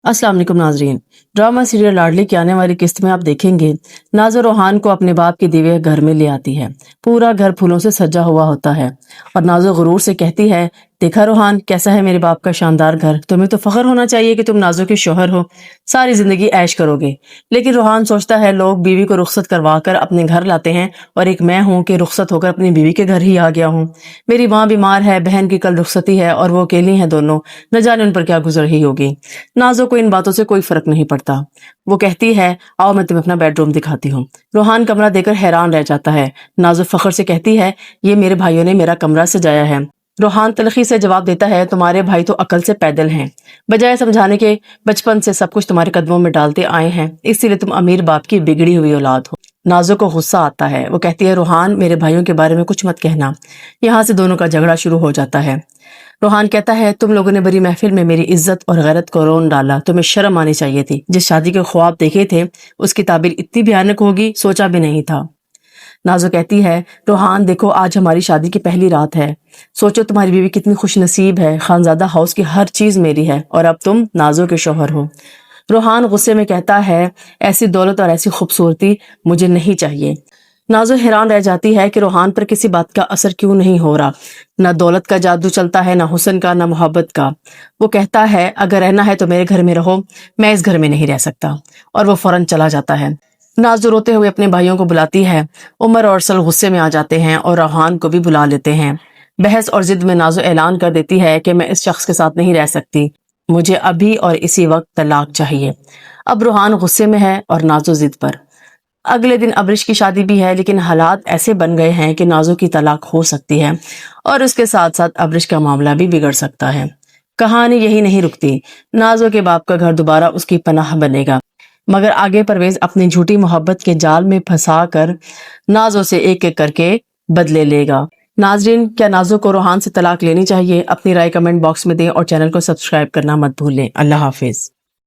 अस्सलाम वालेकुम नाजरीन। ड्रामा सीरियल लाडली की आने वाली किस्त में आप देखेंगे नाज़ो रोहान को अपने बाप की दी हुई घर में ले आती है। पूरा घर फूलों से सजा हुआ होता है और नाज़ो गुरूर से कहती है, देखा रोहान कैसा है मेरे बाप का शानदार घर, तुम्हें तो फख्र होना चाहिए कि तुम नाज़ो के शोहर हो, सारी जिंदगी ऐश करोगे। लेकिन रोहान सोचता है लोग बीवी को रुखसत करवा कर अपने घर लाते हैं और एक मैं हूँ कि रुखसत होकर अपनी बीवी के घर ही आ गया हूँ। मेरी माँ बीमार है, बहन की कल रुखसती है और वो अकेली हैं दोनों, न जाने उन पर क्या गुजर रही होगी। नाज़ो को इन बातों से कोई फर्क नहीं पड़ता। वो कहती है, आओ मैं तुम्हें अपना बेडरूम दिखाती हूँ। रोहान कमरा देकर हैरान रह जाता है। नाज़ो फख्र से कहती है, ये मेरे भाइयों ने मेरा कमरा सजाया है। रोहान तलखी से जवाब देता है, तुम्हारे भाई तो अकल से पैदल हैं, बजाय समझाने के बचपन से सब कुछ तुम्हारे कदमों में डालते आए हैं, इसीलिए तुम अमीर बाप की बिगड़ी हुई औलाद हो। नाज़ो को गुस्सा आता है। वो कहती है, रोहान मेरे भाइयों के बारे में कुछ मत कहना। यहाँ से दोनों का झगड़ा शुरू हो जाता है। रोहान कहता है, तुम लोगों ने बड़ी महफिल में मेरी इज्जत और गैरत को रोन डाला, तुम्हें शर्म आनी चाहिए थी। जिस शादी के ख्वाब देखे थे उसकी ताबीर इतनी भयानक होगी सोचा भी नहीं था। नाज़ो कहती है, रोहान देखो आज हमारी शादी की पहली रात है, सोचो तुम्हारी बीवी कितनी खुश नसीब है, खानजादा हाउस की हर चीज मेरी है और अब तुम नाज़ो के शौहर हो। रोहान गुस्से में कहता है, ऐसी दौलत और ऐसी खूबसूरती मुझे नहीं चाहिए। नाज़ो हैरान रह जाती है कि रोहान पर किसी बात का असर क्यों नहीं हो रहा। ना दौलत का जादू चलता है, ना हुस्न का, ना मोहब्बत का। वो कहता है, अगर रहना है तो मेरे घर में रहो, मैं इस घर में नहीं रह सकता, और वो फौरन चला जाता है। नाज़ो रोते हुए अपने भाइयों को बुलाती है। उमर और अरसल गुस्से में आ जाते हैं और रोहान को भी बुला लेते हैं। बहस और जिद में नाज़ो ऐलान कर देती है कि मैं इस शख्स के साथ नहीं रह सकती, मुझे अभी और इसी वक्त तलाक चाहिए। अब रोहान गुस्से में है और नाज़ो जिद पर। अगले दिन अब्रिश की शादी भी है, लेकिन हालात ऐसे बन गए हैं कि नाज़ो की तलाक हो सकती है और उसके साथ साथ अब्रिश का मामला भी बिगड़ सकता है। कहानी यही नहीं रुकती। नाज़ो के बाप का घर दोबारा उसकी पनाह बनेगा, मगर आगे परवेज अपनी झूठी मोहब्बत के जाल में फंसा कर नाज़ो से एक एक करके बदले लेगा। नाजरीन, क्या नाज़ो को रोहान से तलाक लेनी चाहिए? अपनी राय कमेंट बॉक्स में दें और चैनल को सब्सक्राइब करना मत भूलें। अल्लाह हाफिज।